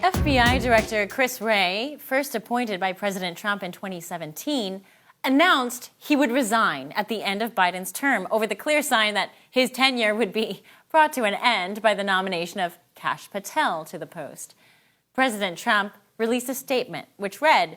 FBI Director Chris Wray, first appointed by President Trump in 2017, announced he would resign at the end of Biden's term over the clear sign that his tenure would be brought to an end by the nomination of Kash Patel to the post. President Trump released a statement which read,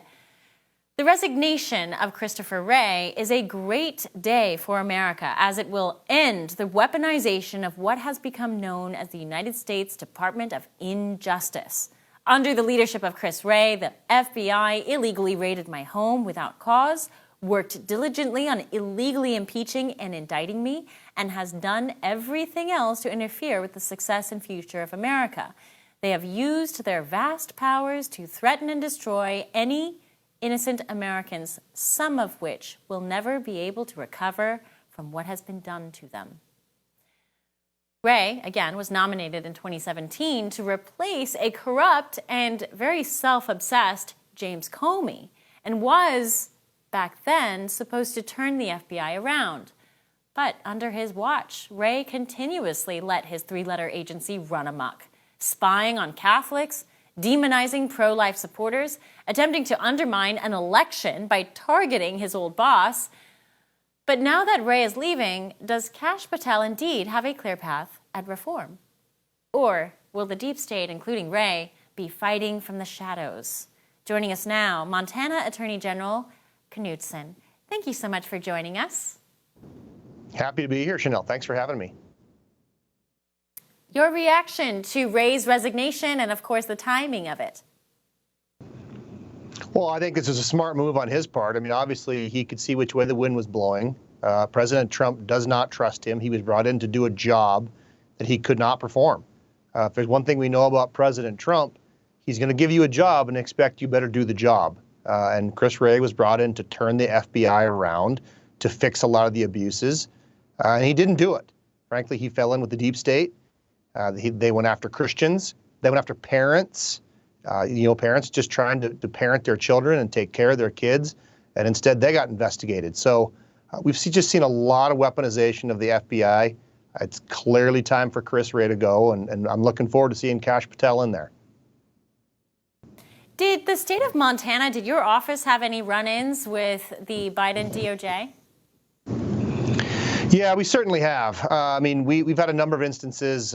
"The resignation of Christopher Wray is a great day for America, as it will end the weaponization of what has become known as the United States Department of Injustice. Under the leadership of Chris Wray, the FBI illegally raided my home without cause, worked diligently on illegally impeaching and indicting me, and has done everything else to interfere with the success and future of America. They have used their vast powers to threaten and destroy any innocent Americans, some of which will never be able to recover from what has been done to them." Wray, again, was nominated in 2017 to replace a corrupt and very self-obsessed James Comey, and was, back then, supposed to turn the FBI around. But under his watch, Wray continuously let his three-letter agency run amok, spying on Catholics, demonizing pro-life supporters, attempting to undermine an election by targeting his old boss. But now that Wray is leaving, does Kash Patel indeed have a clear path at reform? Or will the deep state, including Wray, be fighting from the shadows? Joining us now, Montana Attorney General Knudsen. Thank you so much for joining us. Happy to be here, Chanel. Thanks for having me. Your reaction to Wray's resignation and, of course, the timing of it? Well, I think this is a smart move on his part. I mean, obviously, he could see which way the wind was blowing. President Trump does not trust him. He was brought in to do a job that he could not perform. If there's one thing we know about President Trump, he's going to give you a job and expect you better do the job. And Chris Wray was brought in to turn the FBI around, to fix a lot of the abuses, and he didn't do it. Frankly, he fell in with the deep state. They went after Christians. They went after parents. Parents just trying to parent their children and take care of their kids, and instead they got investigated. So we've just seen a lot of weaponization of the FBI. It's clearly time for Chris Wray to go, and I'm looking forward to seeing Kash Patel in there. Did the state of Montana, did your office have any run-ins with the Biden DOJ? Yeah, we certainly have. I mean, we've had a number of instances.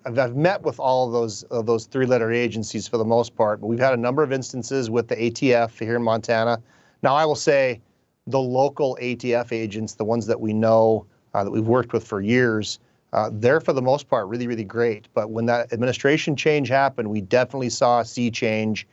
I've met with all of those three-letter agencies for the most part, but we've had a number of instances with the ATF here in Montana. Now, I will say the local ATF agents, the ones that we know, that we've worked with for years, they're for the most part really, really great. But when that administration change happened, we definitely saw a sea change.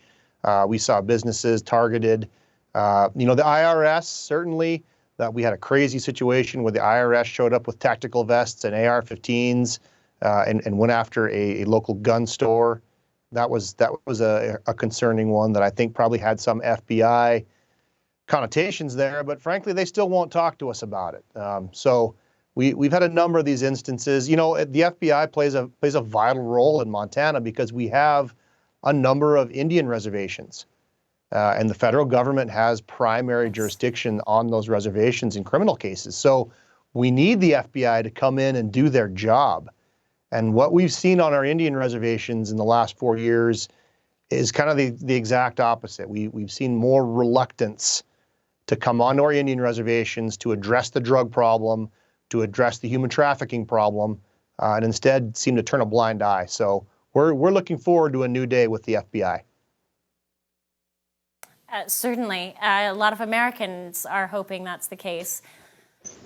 We saw businesses targeted. The IRS, certainly, that we had a crazy situation where the IRS showed up with tactical vests and AR-15s and went after a local gun store. That was a concerning one that I think probably had some FBI connotations there, but frankly, they still won't talk to us about it. So we've had a number of these instances. The FBI plays a vital role in Montana because we have a number of Indian reservations. And the federal government has primary jurisdiction on those reservations in criminal cases. So we need the FBI to come in and do their job. And what we've seen on our Indian reservations in the last 4 years is kind of the exact opposite. We've seen more reluctance to come onto our Indian reservations to address the drug problem, to address the human trafficking problem, and instead seem to turn a blind eye. So we're looking forward to a new day with the FBI. Certainly. A lot of Americans are hoping that's the case.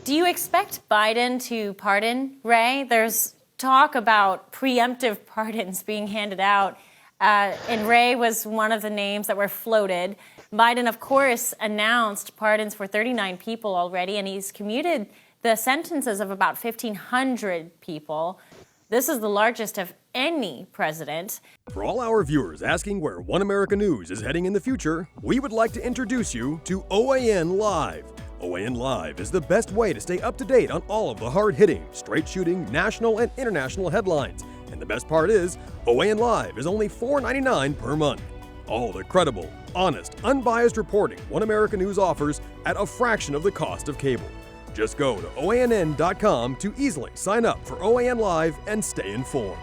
Do you expect Biden to pardon Wray? There's talk about preemptive pardons being handed out, and Wray was one of the names that were floated. Biden, of course, announced pardons for 39 people already, and he's commuted the sentences of about 1,500 people. This is the largest of any president. For all our viewers asking where One America News is heading in the future, we would like to introduce you to OAN Live. OAN Live is the best way to stay up to date on all of the hard-hitting, straight-shooting, national and international headlines. And the best part is, OAN Live is only $4.99 per month. All the credible, honest, unbiased reporting One America News offers at a fraction of the cost of cable. Just go to OANN.com to easily sign up for OAN Live and stay informed.